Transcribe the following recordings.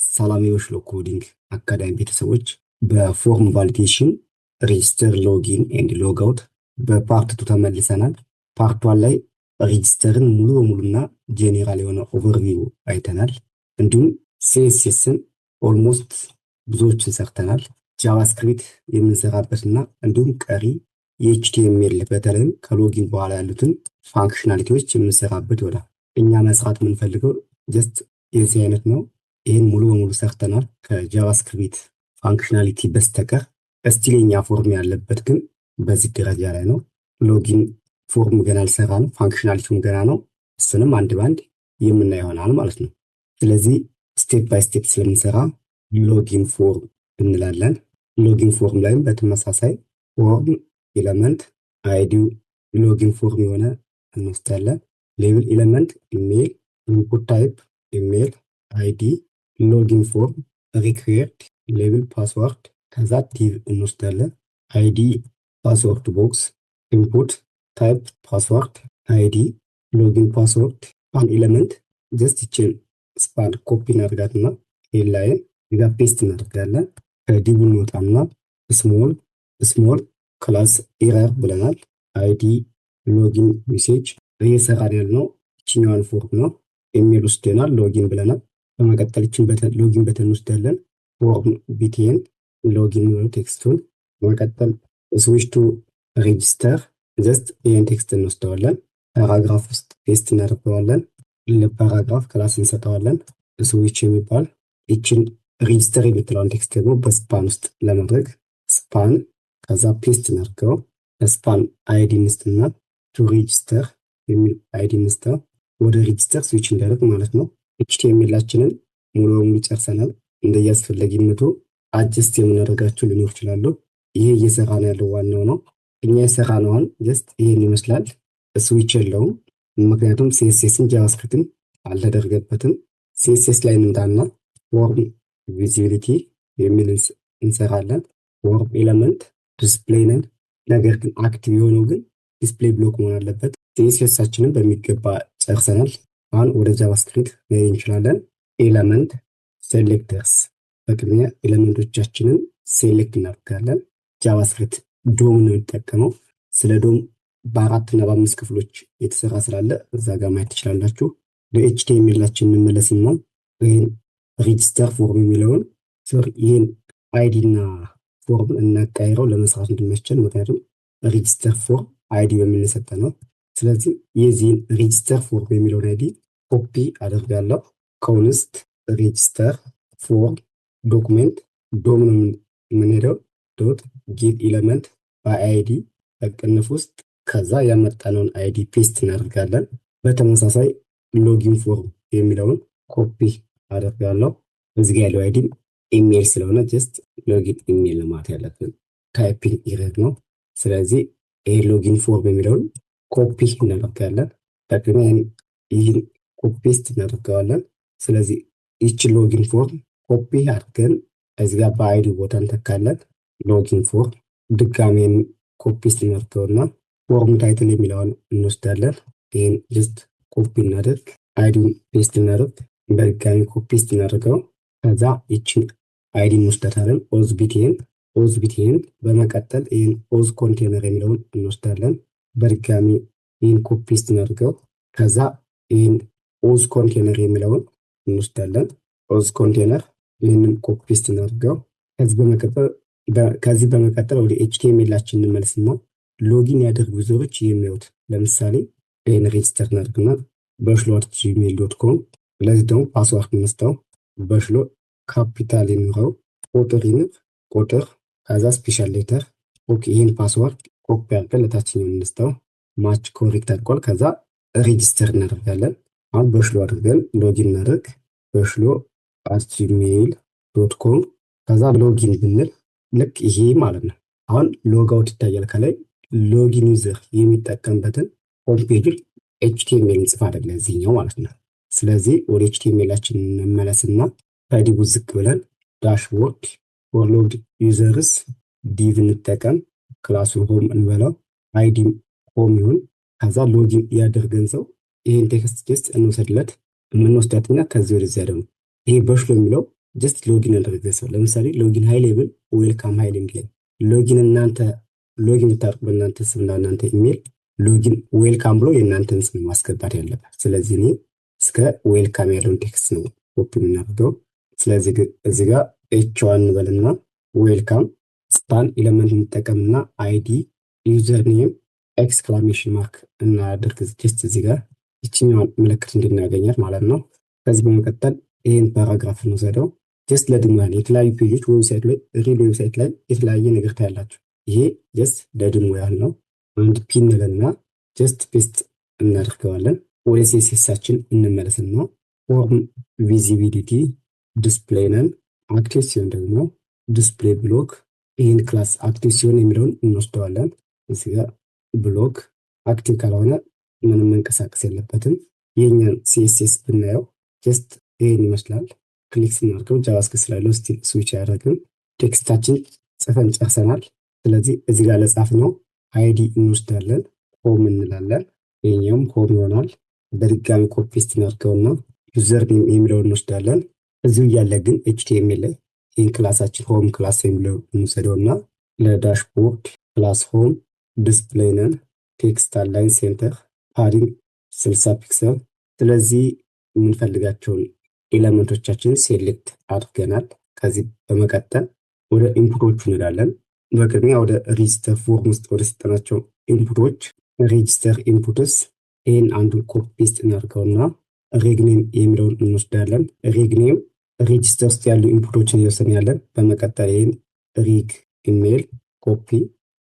ሰላም ኮዲንግ አካዳሚ ቤተሰቦች በፎርም ቫሊዴሽን ሬጅስተር ሎጊን ኤንድ ሎግአውት በፓርት ቱ ተመልሰናል። ፓርት ዋን ላይ ሬጅስተርን ሙሉ በሙሉና ጄኔራል የሆነ ኦቨርቪው አይተናል። እንዲሁም ሲኤስኤስን ኦልሞስት ብዙዎችን ሰርተናል። ጃቫስክሪፕት የምንሰራበትና እንዲሁም ቀሪ የኤችቲኤምኤል በተለይም ከሎጊን በኋላ ያሉትን ፋንክሽናሊቲዎች የምንሰራበት ይሆናል። እኛ መስራት የምንፈልገው ጀስት የዚህ አይነት ነው። ይህን ሙሉ በሙሉ ሰርተናል ከጃቫስክሪፕት ፋንክሽናሊቲ በስተቀር። እስቲል ፎርም ያለበት ግን በዚህ ደረጃ ላይ ነው። ሎጊን ፎርም ገና አልሰራንም፣ ፋንክሽናሊቲውም ገና ነው። እሱንም አንድ ባንድ የምናየው ይሆናል ማለት ነው። ስለዚህ ስቴፕ ባይ ስቴፕ ስለምንሰራ ሎጊን ፎርም እንላለን። ሎጊን ፎርም ላይም በተመሳሳይ ፎርም ኤለመንት አይዲው ሎጊን ፎርም የሆነ እንወስዳለን። ሌብል ኤለመንት ኢሜል፣ ኢንፑት ታይፕ ኢሜል፣ አይዲ ሎጊን ፎርም ሪኩዌርድ፣ ሌብል ፓስወርድ፣ ከዛ ዲቭ እንወስዳለን። አይዲ ፓስወርድ ቦክስ፣ ኢንፑት ታይፕ ፓስወርድ፣ አይዲ ሎጊን ፓስወርድ። ስፓን ኤለመንት ጀስት ይችን ስፓን ኮፒ እናደርጋትና ይህን ላይን እዛ ፔስት እናደርጋለን። ከዲቭ እንወጣና ስሞል ክላስ ኤረር ብለናል። አይዲ ሎጊን ሜሴጅ እየሰራን ያልነው ይችኛዋን ፎርም ነው። ኢሜል ውስደናል፣ ሎጊን ብለናል። በመቀጠል ይችን ሎጊን በተን ውስዳለን። ፎርም ቢቲኤን ሎጊን ነው ቴክስቱን። በመቀጠል ስዊች ቱ ሬጅስተር ጀስት ይህን ቴክስት እንወስደዋለን። ፓራግራፍ ውስጥ ፔስት እናደርገዋለን። ለፓራግራፍ ክላስ እንሰጠዋለን ስዊች የሚባል። ይችን ሬጅስተር የምትለውን ቴክስት ደግሞ በስፓን ውስጥ ለማድረግ ስፓን ከዛ ፔስት እናድርገው። ለስፓን አይዲ እንስጥና ቱ ሬጅስተር የሚል አይዲ እንስጠው። ወደ ሬጅስተር ስዊች እንዳደርግ ማለት ነው። ኤችቲኤምኤላችንን ሙሉ በሙሉ ጨርሰናል። እንደያስፈለጊነቱ አጀስት የምናደርጋቸው ሊኖር ይችላሉ። ይሄ እየሰራ ነው ያለው ዋናው ነው። እኛ የሰራ ነውን ጀስት ይሄን ይመስላል። ስዊች የለውም ምክንያቱም ሲኤስኤስን ጃቫስክሪፕትን አልተደረገበትም። ሲኤስኤስ ላይ እንምጣና ፎርም ቪዚቢሊቲ የሚል እንሰራለን። ፎርም ኤለመንት ዲስፕሌይ ነን። ነገር ግን አክቲቭ የሆነው ግን ዲስፕሌይ ብሎክ መሆን አለበት። ሲኤስኤሳችንን በሚገባ ጨርሰናል። አሁን ወደ ጃቫስክሪፕት መሄድ እንችላለን። ኤለመንት ሴሌክተርስ፣ በቅድሚያ ኤለመንቶቻችንን ሴሌክት እናደርጋለን። ጃቫስክሪፕት ዶም ነው የሚጠቀመው። ስለ ዶም በ4 እና በ5 ክፍሎች የተሰራ ስላለ እዛ ጋር ማየት ትችላላችሁ። ለኤችቲኤምኤላችን እንመለስና ይህን ሬጅስተር ፎርም የሚለውን ይህን አይዲ እና ፎርም እናቃይረው ለመስራት እንዲመቸን። ምክንያቱም ሬጅስተር ፎርም አይዲ በምንሰጠ ነው። ስለዚህ የዚህን ሬጅስተር ፎርም የሚለውን አይዲ ኮፒ አደርጋለሁ። ኮንስት ሬጅስተር ፎርም ዶክሜንት ዶም ነው የምንሄደው ዶት ጌት ኤለመንት በአይዲ በቅንፍ ውስጥ ከዛ ያመጣነውን አይዲ ፔስት እናደርጋለን። በተመሳሳይ ሎጊን ፎርም የሚለውን ኮፒ አደርጋለሁ። እዚህ ያለው አይዲ ኢሜል ስለሆነ ጀስት ሎጊን ኢሜል ማለት ያለብን ታይፒንግ ኢረር ነው። ስለዚህ ይሄ ሎጊን ፎርም የሚለውን ኮፒ እናደርጋለን። በቅድሚያ ይህን ኮፒ ፔስት እናደርገዋለን። ስለዚህ ይችን ሎጊን ፎርም ኮፒ አድርገን እዚህ ጋር በአይዲ ቦታ እንተካለን። ሎጊን ፎርም ድጋሜን ኮፒ ፔስት እናደርገውና ፎርም ታይትል የሚለውን እንወስዳለን። ይህን ጀስት ኮፒ እናደርግ፣ አይዲውን ፔስት እናደርግ፣ በድጋሚ ኮፒ ፔስት እናደርገው። ከዛ ይችን አይዲ እንወስዳታለን። ኦዝ ቢቲኤን በመቀጠል ይህን ኦዝ ኮንቴነር የሚለውን እንወስዳለን። በድጋሚ ይህን ኮፒ ፔስት እናደርገው። ከዛ ይህን ኦዝ ኮንቴነር የሚለውን እንወስዳለን። ኦዝ ኮንቴነር ይህንን ኮፒ ፔስት እናደርገው። ከዚህ በመቀጠል ወደ ኤችቲኤምኤላችን እንመልስና ሎጊን ያደርጉ ዩዘሮች የሚያዩት ለምሳሌ ይህን ሬጅስተር እናደርግና bachelor@gmail.com ለዚህ ደግሞ ፓስዋርድ እንስጠው። በሽሎ ካፒታል ይኑረው፣ ቁጥር ይኑር፣ ቁጥር ከዛ ስፔሻል ሌተር። ኦኬ ይህን ፓስዋርድ ኮፒ አድርገን ለታችኛው እንስጠው። ማች ኮሬክት አድርጓል። ከዛ ሬጅስተር እናደርጋለን። አሁን በሽሎ አድርገን ሎጊን እናደርግ። bachelor@gmail.com ከዛ ሎጊን ብንል ልክ ይሄ ማለት ነው። አሁን ሎጋውት ይታያል ከላይ። ሎጊን ዩዘር የሚጠቀምበትን ሆም ፔጅን ኤችቲኤምኤል እንጽፍ አይደለ እዚህኛው ማለት ነው። ስለዚህ ወደ ኤችቲኤምኤላችን እንመለስና ከዲቭ ዝቅ ብለን ዳሽቦርድ ፎር ሎግድ ዩዘርስ ዲቭ እንጠቀም። ክላሱን ሆም እንበለው፣ አይዲ ሆም ይሁን። ከዛ ሎጊን ያደርገን ሰው ይህን ቴክስት ጀስት እንወሰድለት። የምንወስዳትኛ ከዚህ ወደዚያ ደግሞ ይሄ በሽሎ የሚለው ጀስት ሎጊን ያደረገ ሰው ለምሳሌ ሎጊን ሃይ ሌብል ዌልካም ሃይ ሊንክ ላይ ሎጊን እናንተ ሎጊን ብታደርጉ በእናንተ ስምና እናንተ ኢሜል ሎጊን ዌልካም ብሎ የእናንተን ስም ማስገባት ያለበት። ስለዚህ እኔ እስከ ዌልካም ያለውን ቴክስት ነው ኮፒ የምናደርገው። ስለዚህ እዚህ ጋር ኤች1 እንበልና ዌልካም ስፓን ኤለመንት እንጠቀምና አይዲ ዩዘር ኔም ኤክስክላሜሽን ማርክ እናደርግ። ጀስት እዚህ ጋር ይችኛዋን ምልክት እንድናገኛት ማለት ነው። ከዚህ በመቀጠል ይህን ፓራግራፍ እንውሰደው። ጀስት ለድሞ ያህል የተለያዩ ፔጆች ዌብሳይት ላይ ሪል ዌብሳይት ላይ የተለያየ ነገር ታያላችሁ። ይሄ ጀስት ለድሞ ያህል ነው። አንድ ፒን ነለና ጀስት ፔስት እናደርገዋለን። ወደ ሴሴሳችን እንመለስና ፎርም ቪዚቢሊቲ ዲስፕሌይ ነን አክቲቭ ሲሆን ደግሞ ዲስፕሌይ ብሎክ ይህን ክላስ አክቲቭ ሲሆን የሚለውን እንወስደዋለን። እዚህ ጋር ብሎክ አክቲቭ ካልሆነ ምንም መንቀሳቀስ የለበትም። የኛን ሲኤስኤስ ብናየው ጀስት ይህን ይመስላል። ክሊክ ስናደርገው ጃቫስክሪፕት ስላለው ስቲል ስዊች አያደርግም። ቴክስታችን ጽፈን ጨርሰናል። ስለዚህ እዚህ ጋር ለጻፍ ነው አይዲ እንወስዳለን፣ ሆም እንላለን። ይሄኛውም ሆም ይሆናል። በድጋሚ ኮፒ ፔስት እናድርገውና ዩዘር ኔም የሚለውን እንወስዳለን። እዚሁ እያለ ግን ኤችቲኤምኤል ላይ ይህን ክላሳችን ሆም ክላስ የሚለው እንወስደውና ለዳሽቦርድ ክላስ ሆም ዲስፕሌይ ነን ቴክስት አላይን ሴንተር ፓዲንግ 60 ፒክሰል። ስለዚህ የምንፈልጋቸውን ኤለመንቶቻችንን ሴሌክት አድርገናል። ከዚህ በመቀጠል ወደ ኢንፑቶቹ እንሄዳለን። በቅድሚያ ወደ ሬጅስተር ፎርም ውስጥ ወደ ሰጠናቸው ኢንፑቶች ሬጅስተር ኢንፑትስ ይህን አንዱን ኮፒ ፔስት እናድርገውና ሬግኔም የሚለውን እንወስዳለን። ሬግኔም ሬጅስተር ውስጥ ያሉ ኢንፑቶችን እየወሰን ያለን። በመቀጠል ይህን ሪግ ኢሜል ኮፒ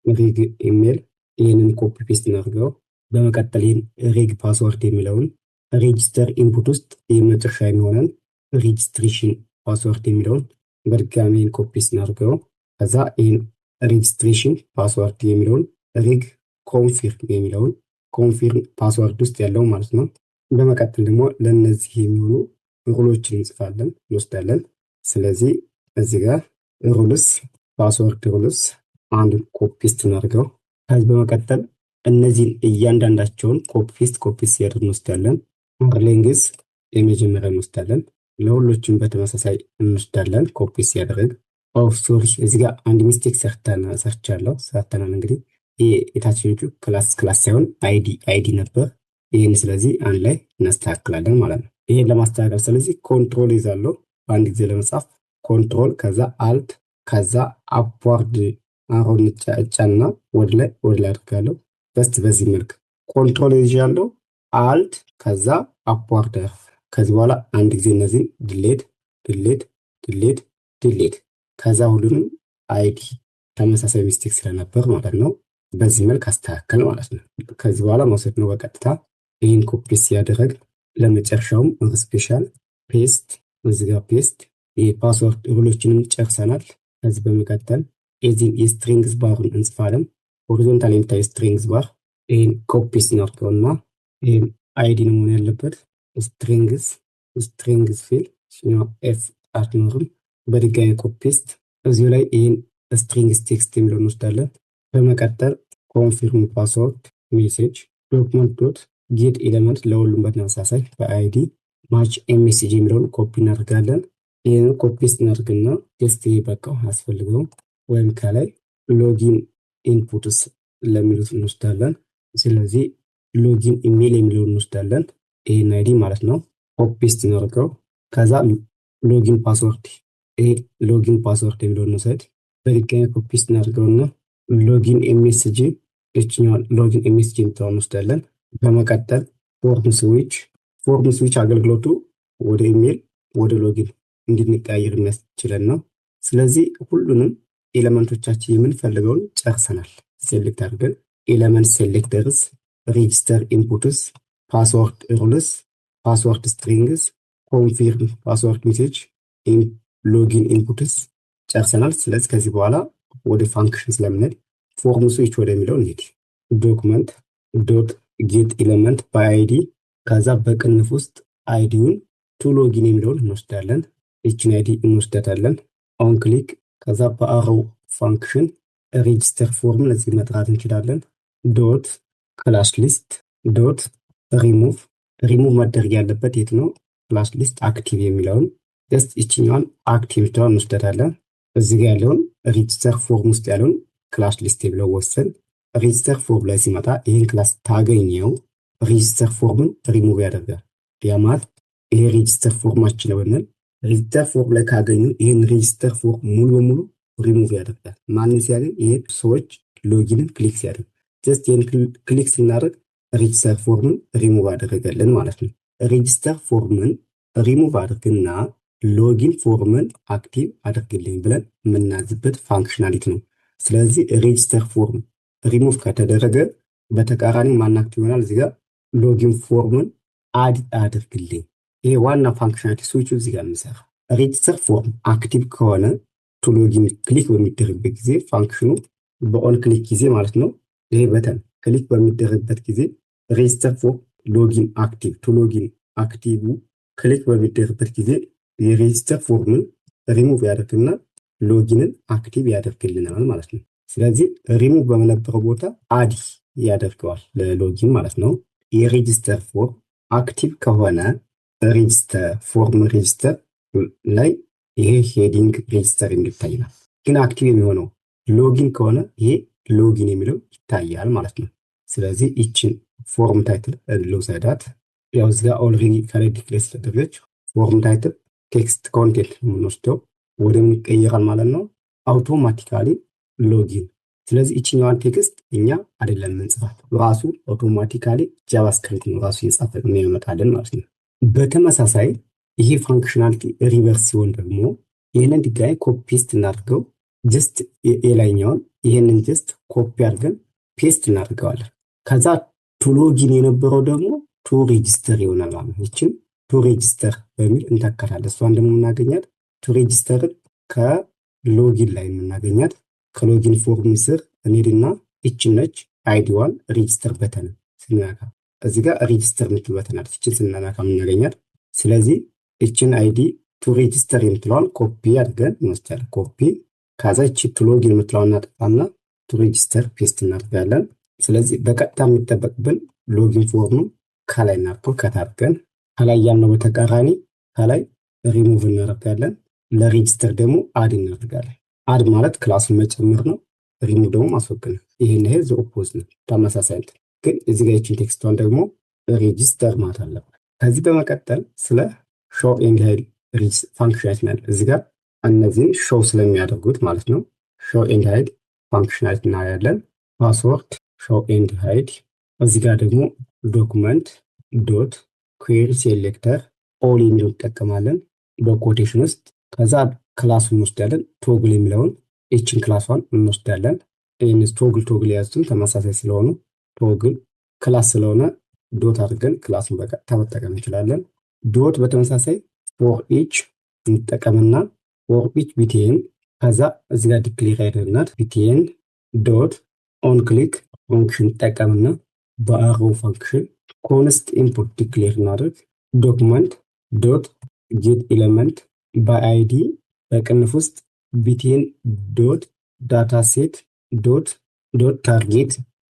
ሪግ ኢሜል ይህንን ኮፒ ፔስት እናድርገው። በመቀጠል ይህን ሪግ ፓስወርድ የሚለውን ሬጅስተር ኢንፑት ውስጥ የመጨረሻ የሚሆነን ሬጅስትሬሽን ፓስወርድ የሚለውን በድጋሚ ይህን ኮፒ ፔስት እናድርገው። ከዛ ይህን ሬጅስትሬሽን ፓስወርድ የሚለውን ሪግ ኮንፊርም የሚለውን ኮንፊርም ፓስወርድ ውስጥ ያለው ማለት ነው። በመቀጠል ደግሞ ለእነዚህ የሚሆኑ ሩሎችን እንጽፋለን እንወስዳለን። ስለዚህ እዚህ ጋር ሩልስ ፓስወርድ ሩልስ አንድ ኮፒ ፔስት እናድርገው። ከዚህ በመቀጠል እነዚህን እያንዳንዳቸውን ኮፒ ፔስት ያደርግ እንወስዳለን። ሌንግዝ የመጀመሪያ እንወስዳለን። ለሁሎችም በተመሳሳይ እንወስዳለን ኮፒ ፔስት ያደርግ። ሶሪ እዚህ ጋር አንድ ሚስቴክ ሰርቻለሁ። እንግዲህ ይህ የታችኞቹ ክላስ ሳይሆን አይዲ ነበር። ይህን ስለዚህ አንድ ላይ እናስተካክላለን ማለት ነው። ይህን ለማስተካከል ስለዚህ ኮንትሮል ይዛለሁ በአንድ ጊዜ ለመጻፍ ኮንትሮል ከዛ አልት ከዛ አፕዋርድ አሁን እጫና ወደ ላይ አድርጋለሁ። በዚህ መልክ ኮንትሮል ይዣለሁ አልት ከዛ አፕዋርድ ከዚህ በኋላ አንድ ጊዜ እነዚህን ድሌት ከዛ ሁሉንም አይዲ ተመሳሳይ ሚስቴክ ስለነበር ማለት ነው። በዚህ መልክ አስተካከል ማለት ነው። ከዚህ በኋላ መውሰድ ነው በቀጥታ ይህን ኮፒ ሲያደረግ ለመጨረሻውም ስፔሻል ፔስት እዚህ ጋር ፔስት የፓስወርድ ሩሎችንም ጨርሰናል። ከዚህ በመቀጠል የዚህን የስትሪንግስ ባሩን እንጽፋለን። ሆሪዞንታል የሚታይ ስትሪንግስ ባር ይህን ኮፒ ስናድርገውና ይህን አይዲ ነው መሆን ያለበት ስትሪንግስ ፊል ኤፍ አትኖርም። በድጋሚ ኮፒ ፔስት እዚሁ ላይ ይህን ስትሪንግስ ቴክስት የሚለውን እንወስዳለን። በመቀጠል ኮንፊርም ፓስወርድ ሜሴጅ ዶክመንት ዶት ጌት ኤለመንት ለሁሉም በተመሳሳይ በአይዲ ማች ኤምኤስጂ የሚለውን ኮፒ እናደርጋለን። ይህን ኮፒ ፔስት እናደርግና ቴስት በቃው አያስፈልገውም። ወይም ከላይ ሎጊን ኢንፑትስ ለሚሉት እንወስዳለን። ስለዚህ ሎጊን ኢሜል የሚለውን እንወስዳለን። ይህን አይዲ ማለት ነው። ኮፒ ፔስት እናደርገው። ከዛ ሎጊን ፓስወርድ የሚለውን እንውሰድ። በድጋሚ ኮፒ ፔስት እናደርገውና ሎጊን ኤምኤስጂ ሎጊን ኤምኤስጂ የምትለውን እንወስዳለን። በመቀጠል ፎርም ስዊች አገልግሎቱ ወደ ኢሜል ወደ ሎጊን እንድንቀያየር የሚያስችለን ነው። ስለዚህ ሁሉንም ኤለመንቶቻችን የምንፈልገውን ጨርሰናል። ሴሌክት አድርገን ኤለመንት ሴሌክተርስ ሬጅስተር ኢንፑትስ ፓስወርድ ሩልስ ፓስወርድ ስትሪንግስ ኮንፊርም ፓስወርድ ሜሴጅ ሎጊን ኢንፑትስ ጨርሰናል። ስለዚህ ከዚህ በኋላ ወደ ፋንክሽን ስለምንሄድ ፎርም ስዊች ወደሚለው እንሂድ። ዶክመንት ዶት ጌት ኤለመንት በአይዲ ከዛ በቅንፍ ውስጥ አይዲውን ቱ ሎጊን የሚለውን እንወስዳለን። ይችን አይዲ እንወስዳታለን። ኦን ክሊክ ከዛ በአሮ ፋንክሽን ሬጅስተር ፎርምን እዚህ መጥራት እንችላለን። ዶት ክላስ ሊስት ዶት ሪሙቭ መደረግ ያለበት የት ነው? ክላስ ሊስት አክቲቭ የሚለውን ጀስት ይችኛዋን አክቲቭ የምትለዋን እንወስዳታለን። እዚህ ጋር ያለውን ሬጅስተር ፎርም ውስጥ ያለውን ክላስ ሊስት ብለው ወሰን ሬጅስተር ፎርም ላይ ሲመጣ ይህን ክላስ ታገኘው ሬጅስተር ፎርምን ሪሙቭ ያደርጋል። ያ ማለት ይሄ ሬጅስተር ፎርማችን ነው ብንል ሬጅስተር ፎርም ላይ ካገኙ ይህን ሬጅስተር ፎርም ሙሉ በሙሉ ሪሙቭ ያደርጋል። ማንን ሲያገኝ? ይሄ ሰዎች ሎጊንን ክሊክ ሲያደርግ ጀስት ይህን ክሊክ ስናደርግ ሬጅስተር ፎርምን ሪሙቭ አደረገልን ማለት ነው። ሬጅስተር ፎርምን ሪሙቭ አድርግና ሎጊን ፎርምን አክቲቭ አድርግልኝ ብለን የምናዝበት ፋንክሽናሊቲ ነው። ስለዚህ ሬጅስተር ፎርም ሪሙቭ ከተደረገ በተቃራኒ ማን አክቲቭ ይሆናል? እዚጋ ሎጊን ፎርምን አድ አድርግልኝ። ይሄ ዋና ፋንክሽናሊቲ ስዊቹ እዚጋ የሚሰራ ሬጅስተር ፎርም አክቲቭ ከሆነ ቱ ሎጊን ክሊክ በሚደረግበት ጊዜ ፋንክሽኑ በኦን ክሊክ ጊዜ ማለት ነው። ይሄ በተን ክሊክ በሚደረግበት ጊዜ ሬጅስተር ፎርም ሎጊን አክቲቭ ቱ ሎጊን አክቲቭ ክሊክ በሚደረግበት ጊዜ የሬጅስተር ፎርምን ሪሙቭ ያደርግና ሎጊንን አክቲቭ ያደርግልናል ማለት ነው። ስለዚህ ሪሙቭ በመነበረው ቦታ አድ ያደርገዋል ለሎጊን ማለት ነው። የሬጅስተር ፎርም አክቲቭ ከሆነ ሬጅስተር ፎርም ሬጅስተር ላይ ይሄ ሄዲንግ ሬጅስተር ይታያል። ግን አክቲቭ የሚሆነው ሎጊን ከሆነ ይሄ ሎጊን የሚለው ይታያል ማለት ነው። ስለዚህ ይችን ፎርም ታይትል ልውሰዳት። ያው እዚጋ ኦልሬዲ ከላይ ዲክሌር ስለተደረገች ፎርም ታይትል ቴክስት ኮንቴንት የምንወስደው ወደ ምን ይቀየራል ማለት ነው? አውቶማቲካሊ ሎጊን። ስለዚህ ይችኛዋን ቴክስት እኛ አይደለም የምንጽፋት ራሱ አውቶማቲካሊ ጃቫስክሪፕት ነው ራሱ እየጻፈ የሚያመጣልን ማለት ነው። በተመሳሳይ ይሄ ፋንክሽናሊቲ ሪቨርስ ሲሆን ደግሞ ይህንን ድጋሚ ኮፒ ፔስት እናድርገው። ጀስት የላይኛውን ይህንን ጀስት ኮፒ አድርገን ፔስት እናድርገዋለን። ከዛ ቱ ሎጊን የነበረው ደግሞ ቱ ሬጅስተር ይሆናል ማለት ነው። ይችን ቱ ሬጅስተር በሚል እንተካታለን። እሷን ደግሞ የምናገኛት ቱ ሬጅስተርን ከሎጊን ላይ የምናገኛት ከሎጊን ፎርም ስር እንሄድና ይችን ነች አይዲዋን ሬጅስተር በተን ስንነካ እዚህ ጋር ሬጅስተር የምትል በተን አለች። ይችን ስንነካ የምናገኛት። ስለዚህ ይችን አይዲ ቱ ሬጅስተር የምትለዋን ኮፒ አድርገን እንወስዳለን። ኮፒ ከዛ ይቺ ቱ ሎጊን የምትለዋን እናጠፋና ቱ ሬጅስተር ፔስት እናደርጋለን። ስለዚህ በቀጥታ የሚጠበቅብን ሎጊን ፎርሙ ከላይ እናርገው ከታርገን ከላይ ያልነው በተቃራኒ ከላይ ሪሙቭ እናደርጋለን። ለሬጅስተር ደግሞ አድ እናደርጋለን። አድ ማለት ክላሱን መጨመር ነው። ሪሙቭ ደግሞ ማስወገድ ነው። ይሄን ይሄ ዘ ኦፖዝ ነው፣ ተመሳሳይ ነው። ግን እዚህ ጋር ይችን ቴክስቷን ደግሞ ሬጅስተር ማለት አለበት። ከዚህ በመቀጠል ስለ ሾው ኤንድ ሃይድ ፋንክሽናሊቲ ነው። እዚህ ጋር እነዚህን ሾው ስለሚያደርጉት ማለት ነው። ሾው ኤንድ ሃይድ ፋንክሽናሊቲ እናያለን። ፓስወርድ ሾው ኤንድ ሃይድ። እዚህ ጋር ደግሞ ዶክመንት ዶት ኩዌሪ ሴሌክተር ኦል የሚለው እንጠቀማለን በኮቴሽን ውስጥ። ከዛ ክላሱን እንወስዳለን። ቶግል የሚለውን ይችን ክላሷን እንወስዳለን። ይህን ቶግል የያዙትን ተመሳሳይ ስለሆኑ ቶግል ክላስ ስለሆነ ዶት አድርገን ክላሱን በቀጥታ መጠቀም እንችላለን። ዶት በተመሳሳይ ፎር ኢች እንጠቀምና ፎር ኢች ቢቲኤን ከዛ እዚህ ጋር ዲክሌር ያደርግናት ቢቲኤን ዶት ኦን ክሊክ ፋንክሽን እንጠቀምና በአሮ ፋንክሽን ኮንስት ኢንፑት ዲክሌር እናደርግ። ዶክመንት ዶት ጌት ኤሌመንት በአይዲ በቅንፍ ውስጥ ቢቲኤን ዶት ዳታ ሴት ዶት ታርጌት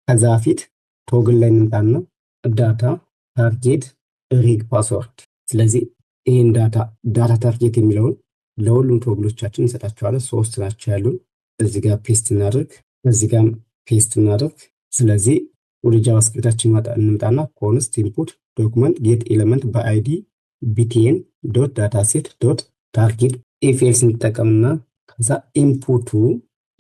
ከዛ ፊት ቶግል ላይ እንምጣና ዳታ ታርጌት ሪግ ፓስወርድ። ስለዚህ ይህን ዳታ ታርጌት የሚለውን ለሁሉም ቶግሎቻችን እንሰጣቸዋለን። 3 ናቸው ያሉን። እዚህ ጋር ፔስት እናደርግ፣ እዚህ ጋር ፔስት እናደርግ። ስለዚህ ወደ ጃቫስክሪፕታችን እንምጣና ኮንስት ኢንፑት ዶክመንት ጌት ኤሌመንት በአይዲ ቢቲኤን ዶት ዳታ ሴት ዶት ታርጌት ኢፍ ኤልስ እንጠቀምና ከዛ ኢንፑቱ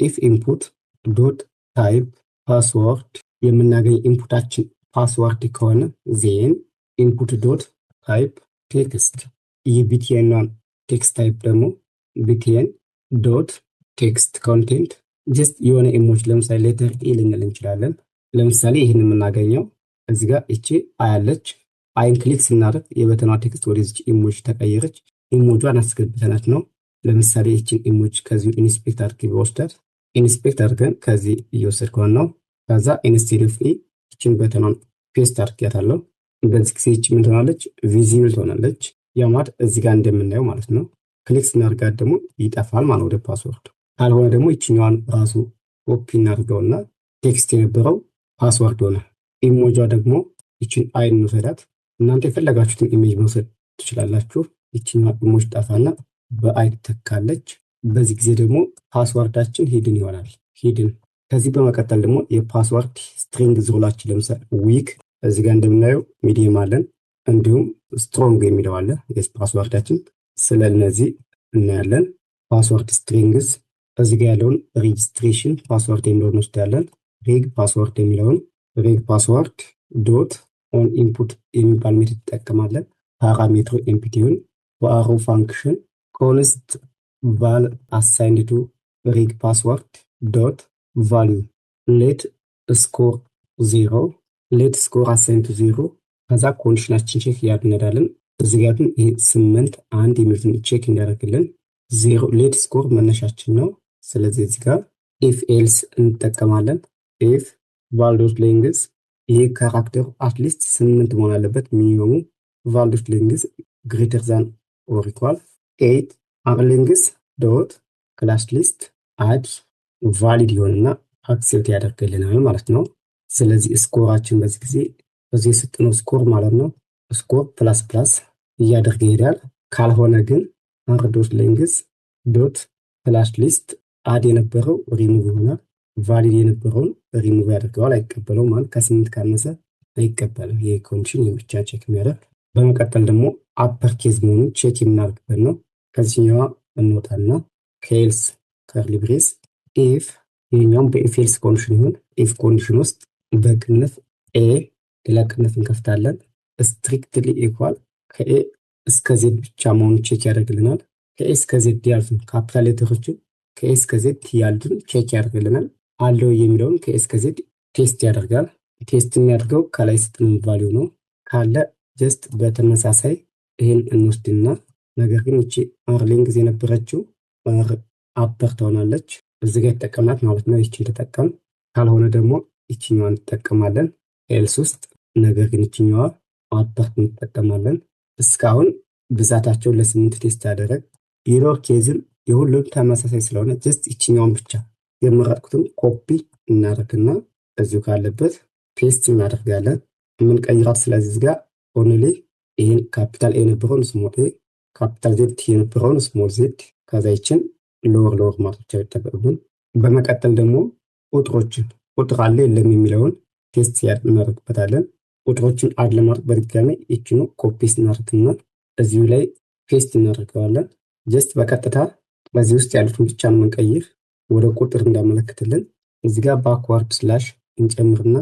ኢፍ ኢንፑት ዶት ታይፕ ፓስወርድ የምናገኝ ኢንፑታችን ፓስወርድ ከሆነ ዜን ኢንፑት ዶት ታይፕ ቴክስት የቢቲኤን ቴክስት ታይፕ ደግሞ ቢቲኤን ዶት ቴክስት ኮንቴንት ጀስት የሆነ ኢሞጅ ለምሳሌ ሌተር ኤ ልንል እንችላለን። ለምሳሌ ይህን የምናገኘው እዚህ ጋር እቺ አያለች። አይን ክሊክ ስናደርግ የበተኗ ቴክስት ወደዚች ኢሞጅ ተቀየረች። ኢሞጇን አስገብተናት ነው። ለምሳሌ ይችን ኢሞጅ ከዚሁ ኢንስፔክት አድርጌ በወስዳት ኢንስፔክት አድርገን ከዚህ እየወሰድ ከሆነ ነው። ከዛ ኢንስቴድ ኦፍ ኤ ይችን በተኗን ፔስት አድርጌያታለሁ። በዚህ ጊዜ ይች ምን ትሆናለች? ቪዚብል ትሆናለች። ያ ማለት እዚህ ጋር እንደምናየው ማለት ነው። ክሊክ ስናደርጋት ደግሞ ይጠፋል ማለት ወደ ፓስወርድ። ካልሆነ ደግሞ ይችኛዋን ራሱ ኮፒ እናድርገውና ቴክስት የነበረው ፓስወርድ ሆነ። ኢሞጇ ደግሞ ይችን አይን እንውሰዳት። እናንተ የፈለጋችሁትን ኢሜጅ መውሰድ ትችላላችሁ። ይችኛዋ ኢሞጅ ጠፋና በአይ ትተካለች። በዚህ ጊዜ ደግሞ ፓስዋርዳችን ሂድን ይሆናል። ሂድን። ከዚህ በመቀጠል ደግሞ የፓስዋርድ ስትሪንግ ሩላችን ለምሳሌ ዊክ እዚህ ጋር እንደምናየው ሚዲየም አለን፣ እንዲሁም ስትሮንግ የሚለው አለ የፓስዋርዳችን። ስለነዚህ እናያለን። ፓስዋርድ ስትሪንግስ እዚህ ጋር ያለውን ሬጅስትሬሽን ፓስዋርድ የሚለውን እንወስዳለን። ሬግ ፓስዋርድ የሚለውን ሬግ ፓስዋርድ ዶት ኦን ኢንፑት የሚባል ሜትድ እንጠቀማለን። ፓራሜትሩ ኤምፒቲውን በአሮ ፋንክሽን ኮንስት ቫል አሳይንድ ቱ ሬግ ፓስዋርድ ዶት ቫሊዩ ሌት ስኮር 0 ሌት ስኮር አሳይን ቱ 0 ከዛ ኮንዲሽናችን ቼክ እያደረግን እዚህ ጋር ግን ይሄ 8 1 የሚሉትን ቼክ እንዲያደርግልን 0 ሌት ስኮር መነሻችን ነው። ስለዚህ እዚህ ጋር ኢፍ ኤልስ እንጠቀማለን። ኢፍ ቫልዶስ ሌንግዝ ይሄ ካራክተሩ አትሊስት 8 መሆን አለበት ሚኒመሙ። ቫልዶስ ሌንግዝ ግሬተር ዛን ኦር ኢኳል 8 አር ሌንግዝ ዶት ክላስ ሊስት አድ ቫሊድ ይሆንና አክሴፕት ያደርግልናል ማለት ነው። ስለዚህ ስኮራችን በዚህ ጊዜ በዚህ የሰጠነው ስኮር ማለት ነው ስኮር ፕላስ ፕላስ እያደረገ ይሄዳል። ካልሆነ ግን አር ሌንግዝ ዶት ክላስ ሊስት አድ የነበረው ሪሙቭ ይሆናል። ቫሊድ የነበረውን ሪሙቭ ያደርገዋል፣ አይቀበለውም ማለት ከ8 ካነሰ አይቀበልም። ይሄ ኮንዲሽን የብቻ ቼክ የሚያደርግ። በመቀጠል ደግሞ አፐር ኬዝ መሆኑን ቼክ የምናደርግበት ነው። ከዚህኛዋ እንወጣና ከኤልስ ከርሊ ብሬስ ኢፍ ይሄኛውም በኢፍ ኤልስ ኮንዲሽን ይሁን ኢፍ ኮንዲሽን ውስጥ በቅንፍ ኤ ሌላ ቅንፍ እንከፍታለን። ስትሪክትሊ ኢኳል ከኤ እስከ ዜድ ብቻ መሆኑን ቼክ ያደርግልናል። ከኤ እስከ ዜድ ያሉትን ካፒታል ሌተሮችን ከኤ እስከ ዜድ ያሉትን ቼክ ያደርግልናል። አለው የሚለውን ከኤ እስከ ዜድ ቴስት ያደርጋል። ቴስት የሚያደርገው ከላይ ስጥን ቫሊዩ ነው። ካለ ጀስት በተመሳሳይ ይሄን እንወስድና ነገር ግን እቺ አር ሌንግዝ የነበረችው አር አፐር ትሆናለች። እዚህ ጋር የተጠቀምናት ማለት ነው። ይቺን ተጠቀም። ካልሆነ ደግሞ ይችኛዋን እንጠቀማለን ኤልስ ውስጥ። ነገር ግን ይችኛዋ አፐር እንጠቀማለን። እስካሁን ብዛታቸውን ለ8 ቴስት ያደረግ ኢሮር ኬዝን የሁሉም ተመሳሳይ ስለሆነ ጀስት ይችኛውን ብቻ የመረጥኩትን ኮፒ እናደርግና እዚሁ ካለበት ፔስት እናደርጋለን። የምንቀይራት ስለዚህ እዚህ ጋር ኦንሊ ይህን ካፒታል ኤ የነበረውን ስሞል ኤ፣ ካፒታል ዜድ የነበረውን ስሞል ዜድ፣ ከዛ ይችን ሎወር ማርቻ ይጠበቅብን። በመቀጠል ደግሞ ቁጥሮችን ቁጥር አለ የለም የሚለውን ቴስት እናደርግበታለን። ቁጥሮችን አድ ለማድረግ በድጋሚ ይችኑ ኮፒ እናደርግና እዚሁ ላይ ፔስት እናደርገዋለን። ጀስት በቀጥታ በዚህ ውስጥ ያሉትን ብቻ ነው የምንቀይር ወደ ቁጥር እንዳመለክትልን። እዚህ ጋር ባክዋርድ ስላሽ እንጨምርና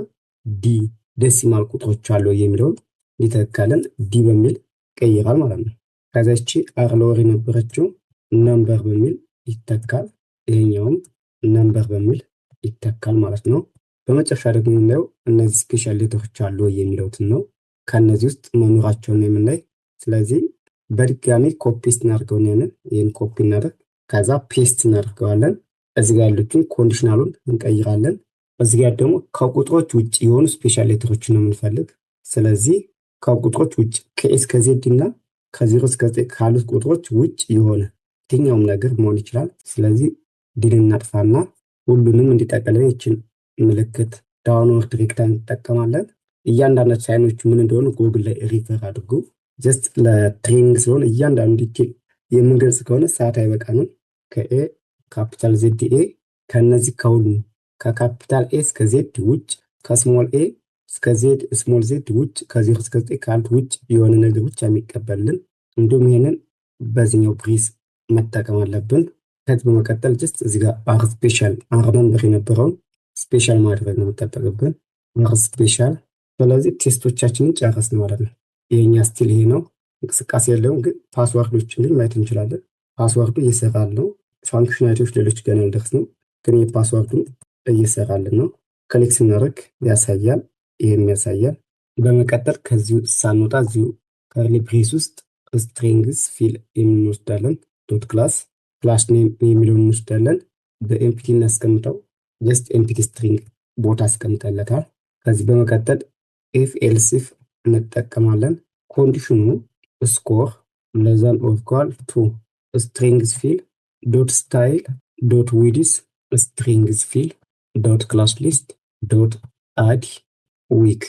ዲ ዴሲማል ቁጥሮች አለው የሚለውን ሊተካለን ዲ በሚል ቀይራል ማለት ነው። ከዛቺ አር ሎወር የነበረችው ነምበር በሚል ይተካል። ይሄኛውም ነምበር በሚል ይተካል ማለት ነው። በመጨረሻ ደግሞ የምናየው እነዚህ ስፔሻል ሌተሮች አሉ የሚለውትን ነው። ከነዚህ ውስጥ መኖራቸውን የምናይ። ስለዚህ በድጋሚ ኮፒ እናደርገው ነው። ይሄን ኮፒ እናደርግ ከዛ ፔስት እናደርገዋለን። እዚህ ጋር ያሉትን ኮንዲሽናሉን እንቀይራለን። እዚህ ጋር ደግሞ ከቁጥሮች ውጭ የሆኑ ስፔሻል ሌተሮችን ነው የምንፈልግ። ስለዚህ ከቁጥሮች ውጭ ከኤስ ከዜድ እና ከ0 እስከ 9 ካሉት ቁጥሮች ውጭ የሆነ የትኛውም ነገር መሆን ይችላል። ስለዚህ ዲል እናጥፋና ሁሉንም እንዲጠቀልለን ይችን ምልክት ዳውንወርድ ሬክታንግል እንጠቀማለን። እያንዳንዳቸው ሳይኖቹ ምን እንደሆኑ ጉግል ላይ ሪፈር አድርጉ። ጀስት ለትሬኒንግ ስለሆነ እያንዳንዱ ዲቴል የምንገልጽ ከሆነ ሰዓት አይበቃንም። ከኤ ካፒታል ዜድ ኤ ከነዚህ ከሁሉ ከካፒታል ኤ እስከ ዜድ ውጭ ከስሞል ኤ እስከ ዜድ ስሞል ዜድ ውጭ ከ0 እስከ 9 ካሉት ውጭ የሆነ ነገር ብቻ የሚቀበልን። እንዲሁም ይሄንን በዚህኛው ብሪስ መጠቀም አለብን። ከዚህ በመቀጠል ጀስት እዚህ ጋር አር ስፔሻል አር ነምበር የነበረውን ስፔሻል ማድረግ ነው የሚጠበቅብን። አር ስፔሻል። ስለዚህ ቴስቶቻችንን ጨረስን ማለት ነው። የኛ ስቲል ይሄ ነው። እንቅስቃሴ የለውም ግን ፓስዋርዶችን ግን ማየት እንችላለን። ፓስዋርዱ እየሰራል ነው። ፋንክሽናሊቲዎች ሌሎች ገና አልደረስንም፣ ግን የፓስዋርዱን እየሰራልን ነው። ክሊክ ስናደርግ ያሳያል፣ ይሄም ያሳያል። በመቀጠል ከዚሁ ሳንወጣ እዚሁ ከርሊ ብሬስ ውስጥ ስትሪንግስ ፊል የምንወስዳለን። ዶት ክላስ ክላስ ኔም የሚለውን እንወስዳለን። በኤምፒቲ እናስቀምጠው። ጀስት ኤምፒቲ ስትሪንግ ቦታ አስቀምጠለታል። ከዚህ በመቀጠል ኢፍ ኤልስ ኢፍ እንጠቀማለን። ኮንዲሽኑ ስኮር ለዛን ኦፍ ኢኳል ቱ ስትሪንግስ ፊል ዶት ስታይል ዶት ዊድስ ስትሪንግስ ፊል ዶት ክላስ ሊስት ዶት አድ ዊክ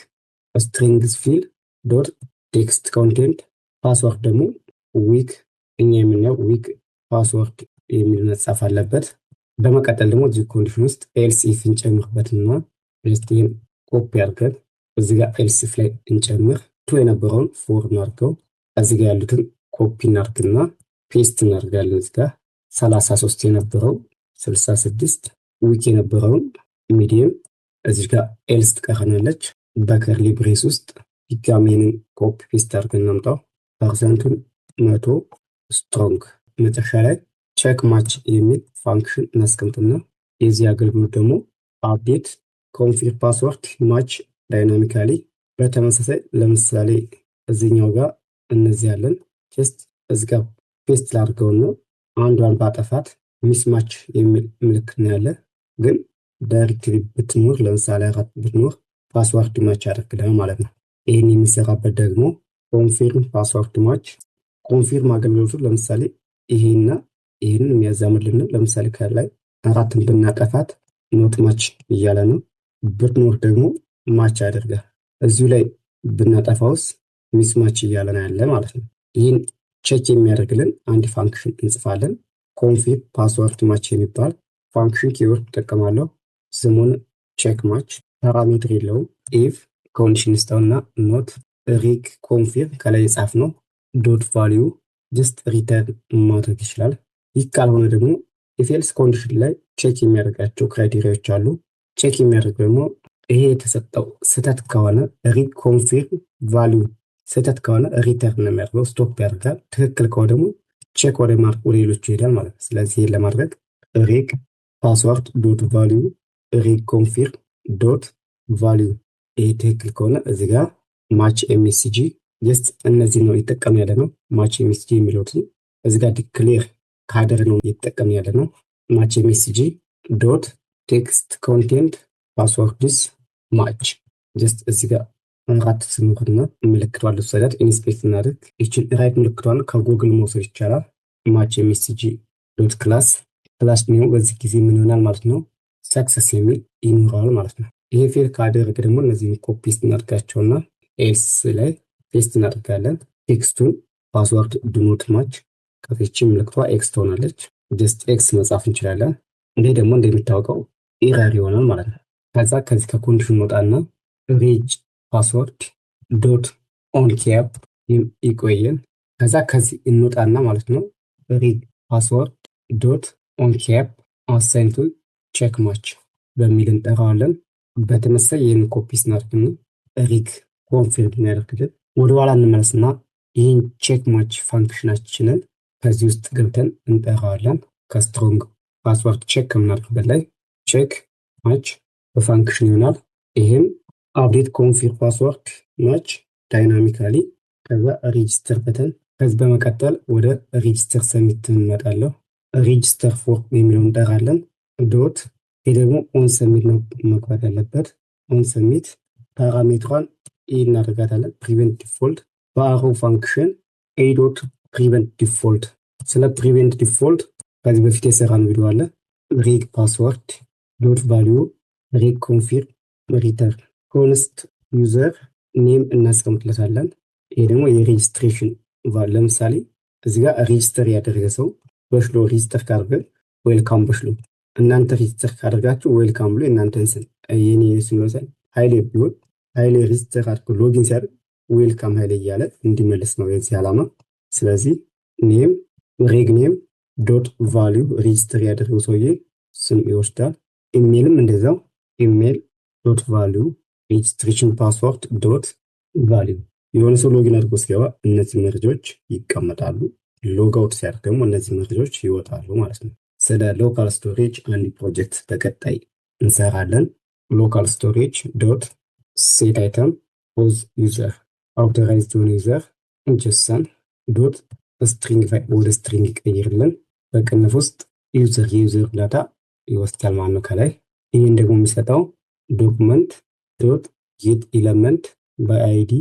ስትሪንግስ ፊል ዶት ቴክስት ኮንቴንት ፓስወርድ ደግሞ ዊክ እኛ የምናየው ዊክ ፓስወርድ የሚል መጻፍ አለበት። በመቀጠል ደግሞ እዚህ ኮንዲሽን ውስጥ ኤልስ ኢፍ እንጨምርበትና ሬስቲን ኮፒ አድርገን እዚህ ጋር ኤልስ ኢፍ ላይ እንጨምር። ቱ የነበረውን ፎር እናድርገው። እዚህ ጋር ያሉትን ኮፒ እናድርግና ፔስት እናደርጋለን። እዚህ ጋር 33 የነበረው 66 ዊክ የነበረውን ሚዲየም እዚህ ጋር ኤልስ ትቀረናለች። በከርሊ ብሬስ ውስጥ ድጋሜንን ኮፒ ፔስት አድርገን እናምጣው። ፐርሰንቱን 100 ስትሮንግ መጨረሻ ላይ ቼክ ማች የሚል ፋንክሽን እናስቀምጥና የዚህ አገልግሎት ደግሞ አፕዴት ኮንፊር ፓስወርድ ማች ዳይናሚካሊ። በተመሳሳይ ለምሳሌ እዚህኛው ጋር እነዚህ ያለን ጀስት እዚህ ጋር ፔስት ላድርገውና አንዷን ባጠፋት ሚስማች የሚል ምልክት ነው ያለ። ግን ዳይሬክትሊ ብትኖር ለምሳሌ 4 ብትኖር ፓስወርድ ማች ያደርግልናል ማለት ነው። ይህን የሚሰራበት ደግሞ ኮንፊርም ፓስወርድ ማች ኮንፊርም አገልግሎቱ ለምሳሌ ይሄና ይሄንን የሚያዛምድልን ለምሳሌ ከላይ 4ን ብናጠፋት ኖት ማች እያለ ነው። ብትኖር ደግሞ ማች ያደርጋል። እዚሁ ላይ ብናጠፋውስ ሚስማች እያለ ነው ያለ ማለት ነው። ይህን ቼክ የሚያደርግልን አንድ ፋንክሽን እንጽፋለን። ኮንፊርም ፓስወርድ ማች የሚባል ፋንክሽን ኪወርድ እጠቀማለሁ። ስሙን ቼክ ማች ፓራሜትር የለውም። ኢፍ ኮንዲሽን ስጠውና ኖት ሪግ ኮንፊርም ከላይ የጻፍ ነው ዶት ቫሊዩ ጀስት ሪተርን ማድረግ ይችላል። ይህ ካልሆነ ደግሞ ኢፌልስ ኮንዲሽን ላይ ቼክ የሚያደርጋቸው ክራይቴሪያዎች አሉ። ቼክ የሚያደርግ ደግሞ ይሄ የተሰጠው ስህተት ከሆነ ሪግ ኮንፊርም ቫሊዩ ስህተት ከሆነ ሪተርን ነው የሚያደርገው፣ ስቶፕ ያደርጋል። ትክክል ከሆነ ደግሞ ቼክ ወደ ሌሎቹ ይሄዳል ማለት ነው። ስለዚህ ይሄን ለማድረግ ሪግ ፓስወርድ ዶት ቫሊዩ ሪግ ኮንፊርም ዶት ቫሊዩ ይሄ ትክክል ከሆነ እዚህ ጋር ማች ኤምኤስጂ ጀስት እነዚህ ነው ይጠቀም ያለ ነው። ማች ኤምኤስጂ የሚሉትን እዚህ ጋር ዲክሌር ካደር ነው ይጠቀም ያለ ነው። ማች ኤምኤስጂ ዶት ቴክስት ኮንቴንት ፓስወርድስ ማች ጀስት እዚህ ጋር አራት ስንሆንና ምልክቷን ልትሰዳት ኢንስፔክት እናድርግ። ይችን ራይት ምልክቷን ከጉግል መውሰድ ይቻላል። ማች ኤምኤስጂ ዶት ክላስ ክላስ ኒው በዚህ ጊዜ ምን ይሆናል ማለት ነው ሰክሰስ የሚል ይኖራል ማለት ነው። ይሄ ፌል ካደረገ ደግሞ እነዚህን ኮፒ እናድርጋቸውና ኤልስ ላይ ፔስት እናደርጋለን። ቴክስቱን ፓስወርድ ዱኖት ማች ከዚች ምልክቷ ኤክስ ትሆናለች። ጀስት ኤክስ መጻፍ እንችላለን። ይሄ ደግሞ እንደሚታወቀው ኤረር ይሆናል ማለት ነው። ከዛ ከዚህ ከኮንዲሽን ወጣና ሪጅ ፓስወርድ ዶት ኦን ኬፕ ይቆየን። ከዛ ከዚህ እንወጣና ማለት ነው ሪግ ፓስወርድ ዶት ኦን ኬፕ አሳይን ቱ ቼክ ማች በሚል እንጠራዋለን። በተመሳሳይ ይህን ኮፒ ስናደርግና ሪግ ኮንፊርም እናደርግልን። ወደኋላ እንመለስና ይህን ቼክ ማች ፋንክሽናችንን ከዚህ ውስጥ ገብተን እንጠራዋለን። ከስትሮንግ ፓስወርድ ቼክ ከምናደርግበት ላይ ቼክ ማች በፋንክሽን ይሆናል። ይህም አፕዴት ኮንፊርም ፓስወርድ ማች ዳይናሚካሊ ከዛ ሬጂስተር በተን። ከዚህ በመቀጠል ወደ ሬጂስተር ሰሚት እንመጣለሁ። ሬጂስተር ፎር የሚለውን እንጠራለን። ዶት ይህ ደግሞ ኦን ሰሚት ነው መግባት ያለበት። ኦን ሰሚት ፓራሜትሯን እናደርጋታለን ፕሪቨንት ዲፎልት በአሮ ፋንክሽን ኤ ዶት ፕሪቨንት ዲፎልት። ስለ ፕሪቨንት ዲፎልት ከዚህ በፊት የሰራን ቪዲዮ አለ። ሪግ ፓስወርድ ዶት ቫሊዩ ሪግ ኮንፊርም ሪተርን ኮንስት ዩዘር ኔም እናስቀምጥለታለን። ይሄ ደግሞ የሬጅስትሬሽን ለምሳሌ እዚህ ጋር ሬጅስተር ያደረገ ሰው በሽሎ ሬጅስተር ካደረገ ዌልካም በሽሎ፣ እናንተ ሬጅስተር ካደረጋችሁ ዌልካም ብሎ እናንተን ስም የኔ ስም ነው ኃይሌ ብሎ ኃይሌ ሬጅስተር አድርጎ ሎጊን ሲያደርግ ዌልካም ኃይሌ እያለ እንዲመለስ ነው የዚህ ዓላማ። ስለዚህ ኔም ሬግ ኔም ዶት ቫሊዩ ሬጅስተር ያደረገው ሰውዬ ስም ይወስዳል። ኢሜልም እንደዛው ኢሜል ዶት ቫሊዩ ሬጅስትሬሽን ፓስወርድ ዶት ቫሊዩ። የሆነ ሰው ሎጊን አድርጎ ሲገባ እነዚህ መረጃዎች ይቀመጣሉ። ሎግ አውት ሲያደርግ ደግሞ እነዚህ መረጃዎች ይወጣሉ ማለት ነው። ስለ ሎካል ስቶሬጅ አንድ ፕሮጀክት በቀጣይ እንሰራለን። ሎካል ስቶሬጅ ዶት ሴት አይተም ፖዝ ዩዘር አውቶራይዝድ ሆነ ዩዘር ጀሰን ዶት ስትሪንግ ወደ ስትሪንግ ይቀይርልን። በቅንፍ ውስጥ ዩዘር የዩዘር ዳታ ይወስዳል ማለት ነው ከላይ። ይህን ደግሞ የሚሰጠው ዶክመንት ዶት ጌት ኤለመንት በአይዲ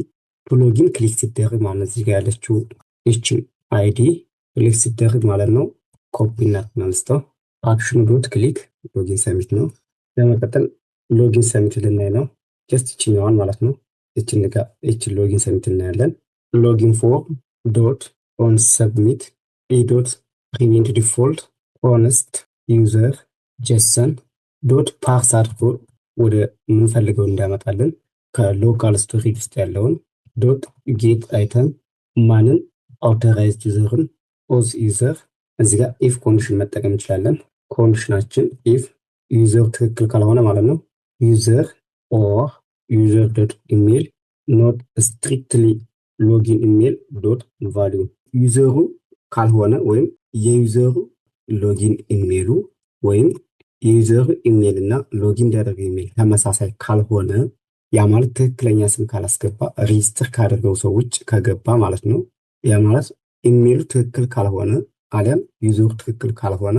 ሎጊን ክሊክ ሲደረግ ማለት ነው። እዚህ ጋር ያለችው ይችን አይዲ ክሊክ ሲደረግ ማለት ነው ኮፒ እናንስተው። አክሽን ዶት ክሊክ ሎጊን ሰሚት ነው። ለመቀጠል ሎጊን ሰሚት ልናይ ነው። ጀስት ይችኛዋን ማለት ነው። ይችን ሎጊን ሰሚት እናያለን። ሎጊን ፎርም ዶት ኦን ሰብሚት ኤ ዶት prevent default honest user json ዶት ፓርስ አድርጎ ወደ ምንፈልገው እንዳመጣልን ከሎካል ስቶሬጅ ውስጥ ያለውን ዶት ጌት አይተም ማንን አውቶራይዝድ ዩዘርን ኦዝ ዩዘር እዚህ ጋር ኢፍ ኮንዲሽን መጠቀም እንችላለን። ኮንዲሽናችን ኢፍ ዩዘር ትክክል ካልሆነ ማለት ነው ዩዘር ኦር ዩዘር ዶት ኢሜል ኖት ስትሪክትሊ ሎጊን ኢሜል ዶት ቫሊዩ ዩዘሩ ካልሆነ ወይም የዩዘሩ ሎጊን ኢሜሉ ወይም የዩዘሩ ኢሜል እና ሎጊን ያደረገው ኢሜል ተመሳሳይ ካልሆነ ያ ማለት ትክክለኛ ስም ካላስገባ ሬጅስተር ካደረገው ሰው ውጭ ከገባ ማለት ነው። ያ ማለት ኢሜሉ ትክክል ካልሆነ አሊያም ዩዘሩ ትክክል ካልሆነ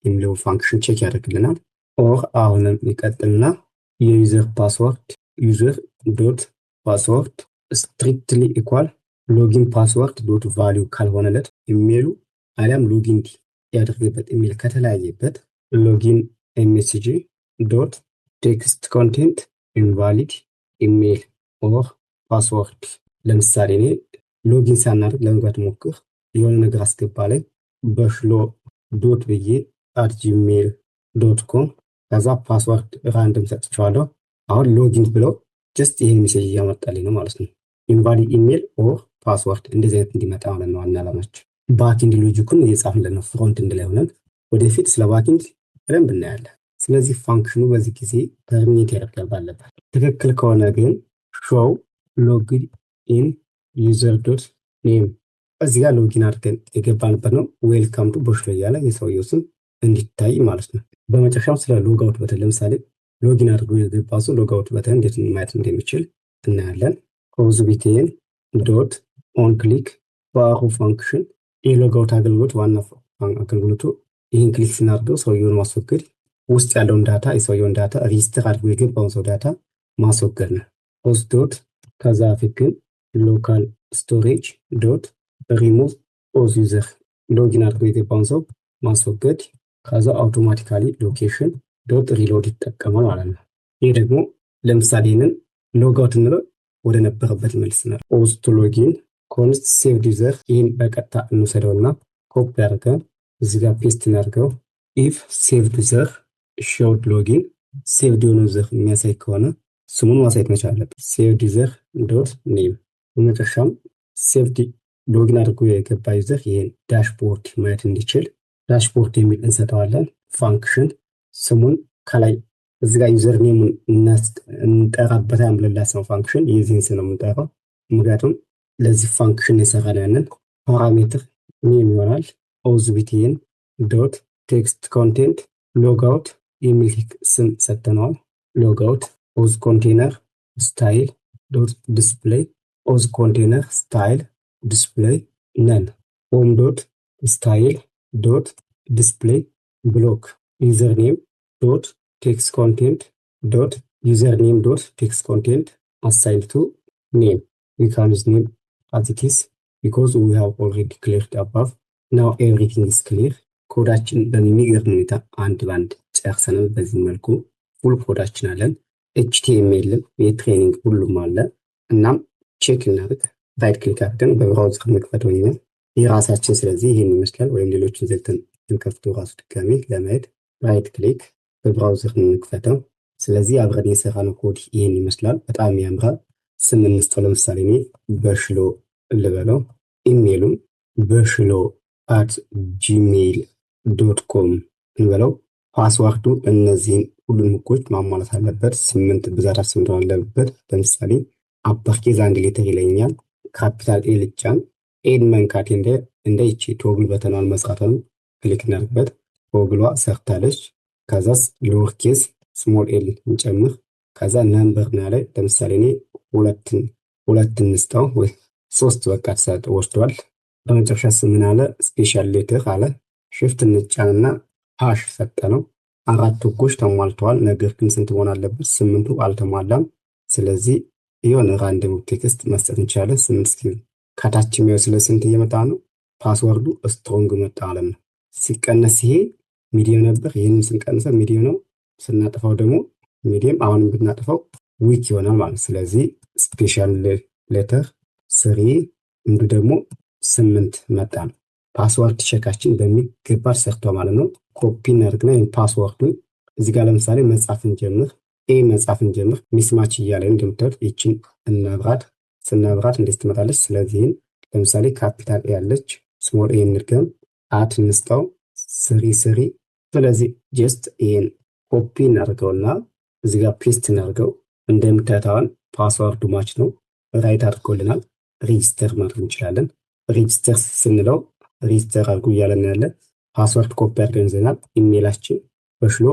ኢሜሉ ፋንክሽን ቼክ ያደርግልናል። ኦር አሁንም ይቀጥልና የዩዘር ፓስወርድ ዩዘር ዶት ፓስወርድ ስትሪክትሊ ኢኳል ሎጊን ፓስወርድ ዶት ቫሊዩ ካልሆነለት ኢሜሉ አሊያም ሎጊን ያደረገበት ኢሜል ከተለያየበት ሎጊን ኤምኤስጂ ዶት ቴክስት ኮንቴንት ኢንቫሊድ ኢሜል ኦር ፓስወርድ። ለምሳሌ እኔ ሎጊን ሳናደርግ ለመግባት ሞክር የሆነ ነገር አስገባ ላይ በሽሎ ዶት ብዬ @gmail ዶት ኮም ከዛ ፓስወርድ ራንደም ሰጥቼዋለሁ። አሁን ሎጊን ብለው ጀስት ይሄን ሜሴጅ እያመጣልኝ ነው ማለት ነው። ኢንቫሊድ ኢሜል ኦር ፓስወርድ እንደዚህ አይነት እንዲመጣ ማለት ነው ዋና ዓላማችን። ባክኢንድ ሎጂኩን እየጻፍን ነው ፍሮንት ኤንድ ላይ ሆነን ወደፊት ስለ ባክኢንድ በደንብ እናያለን። ስለዚህ ፋንክሽኑ በዚህ ጊዜ ተርሚኔት ያደርጋል ባለበት። ትክክል ከሆነ ግን ሾው ሎግድ ኢን ዩዘር ዶት ኔም እዚህ ጋር ሎጊን አድርገን የገባንበት ነው። ዌልካም ቱ ቦሽሎ እያለ የሰውየው ስም እንዲታይ ማለት ነው። በመጨረሻም ስለ ሎጋውት በተን ለምሳሌ ሎጊን አድርጎ የገባ ሰው ሎጋውት በተን እንዴት ማየት እንደሚችል እናያለን። ኦዝቢቴን ዶት ኦን ክሊክ ባሩ ፋንክሽን የሎጋውት አገልግሎት ዋና አገልግሎቱ ይህን ክሊክ ስናደርገው ሰውየውን ማስወገድ ውስጥ ያለውን ዳታ የሰውየውን ዳታ ሬጅስተር አድርጎ የገባውን ሰው ዳታ ማስወገድ ነው። ኦዝ ዶት ከዛ በፊት ግን ሎካል ስቶሬጅ ዶት ሪሙቭ ኦዝ ዩዘር ሎጊን አድርጎ የገባውን ሰው ማስወገድ ከዛ አውቶማቲካሊ ሎኬሽን ዶት ሪሎድ ይጠቀማል ማለት ነው። ይህ ደግሞ ለምሳሌ ይህንን ሎጋውት እንለው ወደ ነበረበት መልስናል። ኦዝ ቱ ሎጊን ኮንስት ሴቭድ ዩዘር ይህን በቀጥታ እንውሰደውና ኮፒ አድርገን እዚህ ጋር ፔስት እናድርገው። ኢፍ ሴቭድ ዩዘር ሾውድ ሎጊን ሴቭድ የሆነ ዩዘር የሚያሳይ ከሆነ ስሙን ማሳየት መቻል አለበት። ሴቭድ ዩዘር ዶት ኔም በመጨረሻም ሴቭድ ሎጊን አድርጎ የገባ ዩዘር ይህን ዳሽቦርድ ማየት እንዲችል ዳሽቦርድ የሚል እንሰጠዋለን። ፋንክሽን ስሙን ከላይ እዚህ ጋር ዩዘር ኔሙን እንጠራበታለን ብለን ላስነው ፋንክሽን የዚህን ስም ነው የምንጠራው። ምክንያቱም ለዚህ ፋንክሽን የሰራን ያንን ፓራሜትር ኔም ይሆናል። ኦዝቢቲን ዶት ቴክስት ኮንቴንት ሎጋውት የሚል ስም ሰጥተነዋል። ሎጋውት ኦዝ ኮንቴነር ስታይል ዶት ዲስፕሌይ ኦዝ ኮንቴነር ስታይል ዲስፕሌይ ነን ሆም ዶት ስታይል ዶት ዲስፕሌይ ብሎክ ዩዘርኔም ዶት ቴክስት ኮንቴንት ዶት ዩዘርኔም ዶት ቴክስት ኮንቴንት አሳይን ቱ ኔም we can use name as it is because we have already declared above. now everything is clear. ኮዳችን በሚገርም ሁኔታ አንድ ባንድ ጨርሰናል። በዚህ መልኩ ፉል ኮዳችን አለን። HTML የትሬኒንግ ሁሉም አለ። እናም ቼክ እናድርግ። ራይት ክሊክ አድርገን በብራውዘር መክፈት ወይም የራሳችን ስለዚህ ይሄን ይመስላል። ወይም ሌሎችን ዘግተን እንከፍተው ራሱ ድጋሜ ለማየት ራይት ክሊክ በብራውዘር እንክፈተው። ስለዚህ አብረን የሰራነው ኮድ ይሄን ይመስላል። በጣም ያምራል። ስም እንስጠው። ለምሳሌ እኔ በሽሎ ልበለው። ኢሜሉም በሽሎ @gmail.com እንበለው። ፓስዋርዱ እነዚህን ሁሉንም ህጎች ማሟላት አለበት። 8 ብዛት 8 አለበት። ለምሳሌ አፐርኬዝ አንድ ሌተር ይለኛል። ካፒታል ኤ ልጫን። ኤን መንካት እንደ ይቺ ቶግል በተናል መስራቷን ክሊክ እናድርግበት። ቶግሏ ሰርታለች። ከዛስ ሎወር ኬዝ ስሞል ኤል እንጨምር። ከዛ ነምበር ና ላይ ለምሳሌ እኔ ሁለትን እንስጠው ወይ 3 በቃ ተሰጠ ወስዷል። በመጨረሻ ምን አለ ስፔሻል ሌተር አለ። ሽፍት እንጫንና ሃሽ ሰጠነው። 4 ህጎች ተሟልተዋል። ነገር ግን ስንት መሆን አለበት? 8ቱ አልተሟላም። ስለዚህ የሆነ ራንደም ቴክስት መስጠት እንችላለን። 8 እስኪ ከታች የሚያው ስለ ስንት እየመጣ ነው? ፓስወርዱ ስትሮንግ መጣ ማለት ነው። ሲቀነስ ይሄ ሚዲየም ነበር። ይሄንን ስንቀንሰው ሚዲየም ነው። ስናጠፋው ደግሞ ሚዲየም አሁንም ብናጠፋው ዊክ ይሆናል ማለት። ስለዚህ ስፔሻል ሌተር 3 እንዱ ደግሞ 8 መጣ ነው። ፓስወርድ ቼካችን በሚገባ ሰርቷል ማለት ነው። ኮፒ እናድርግና ይህን ፓስወርዱን እዚህ ጋር ለምሳሌ መጻፍን ጀምር መጻፍን ጀምር ሚስማች እያለ እንደምታዩት ይችን እናብራት። ስናብራት እንዴት ትመጣለች? ስለዚህም ለምሳሌ ካፒታል ያለች ስሞል ኤ እንድገም አት እንስጠው ስሪ። ስለዚህ ጀስት ይህን ኮፒ እናድርገውና እዚህ ጋር ፔስት እናድርገው። እንደምታዩት አሁን ፓስወርዱ ማች ነው፣ ራይት አድርጎልናል። ሬጂስተር ማድረግ እንችላለን። ሬጂስተር ስንለው ሬጂስተር አድርጉ እያለን ያለ ፓስወርድ ኮፒ አድርገን ይዘናል። ኢሜይላችን በሽሎ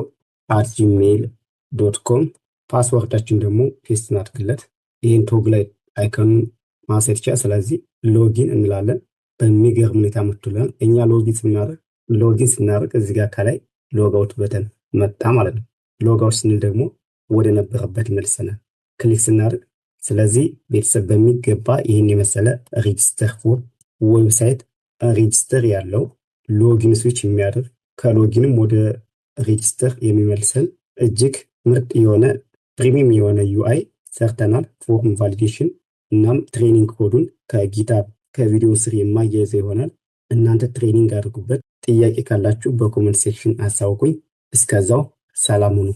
@gmail.com ፓስወርዳችን ደግሞ ፔስት እናድርግለት። ይህን ቶግ ላይ አይከኑን ማሰር ይቻላል። ስለዚህ ሎጊን እንላለን። በሚገርም ሁኔታ መጥቶልናል። እኛ ሎጊን ስናደርግ እዚህ ጋር ከላይ ሎጋውት በተን መጣ ማለት ነው። ሎጋውት ስንል ደግሞ ወደ ነበረበት መልሰናል ክሊክ ስናደርግ። ስለዚህ ቤተሰብ በሚገባ ይህን የመሰለ ሬጂስተር ፎር ዌብሳይት ሬጂስተር ያለው ሎጊን ስዊች የሚያደርግ ከሎጊንም ወደ ሬጂስተር የሚመልሰን እጅግ ምርጥ የሆነ ፕሪሚየም የሆነ ዩአይ ሰርተናል። ፎርም ቫሊዴሽን እናም ትሬኒንግ ኮዱን ከጊታብ ከቪዲዮ ስር የማያይዘው ይሆናል። እናንተ ትሬኒንግ አድርጉበት። ጥያቄ ካላችሁ በኮመንት ሴክሽን አሳውቁኝ። እስከዛው ሰላም ሁኑ።